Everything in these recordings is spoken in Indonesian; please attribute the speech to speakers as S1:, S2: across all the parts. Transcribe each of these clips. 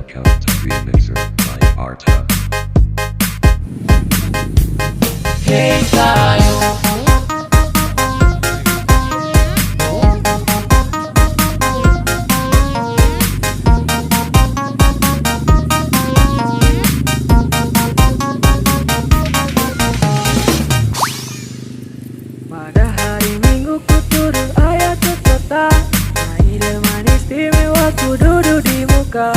S1: Welcome to Remixer by Arta.
S2: Hey tayo.
S3: Pada hari Minggu ku turun ayat serta air manis istimewa ku duduk di muka.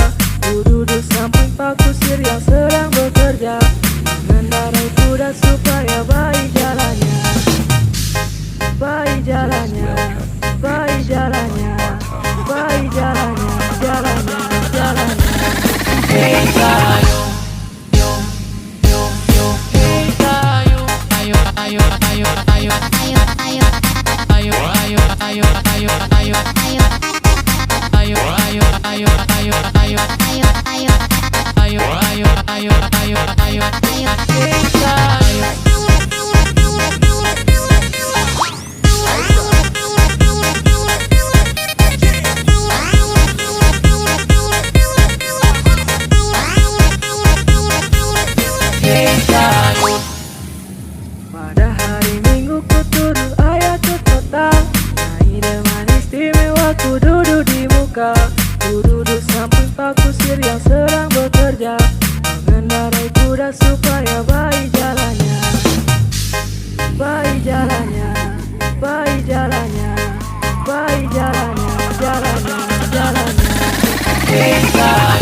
S3: Ku duduk samping Pak Kusir yang sedang bekerja mengendarai kuda supaya baik jalannya. Baik jalannya, baik jalannya, baik jalannya, jalannya, jalannya.
S2: Hey tayo. Yo, yo, yo. Hey tayo. Ayo, ayo, ayo, ayo. Ayo, ayo. Ayo, ayo, ayo, ayo, ayo. Ayo. Ayo, ayo, ayo, ayo, ayo. Ayo, ayo. Ayo, ayo, ayo, ayo, ayo. Ayo. Hey tayo. Hey tayo.
S3: Pada hari Minggu ku turun ayat kota air manis istimewa ku duduk di muka. Ku duduk samping Pak Kusir yang sedang bekerja mengendarai kuda supaya baik jalannya. Baik jalannya, baik jalannya, baik jalannya, jalannya, jalannya.
S2: Hey tayo.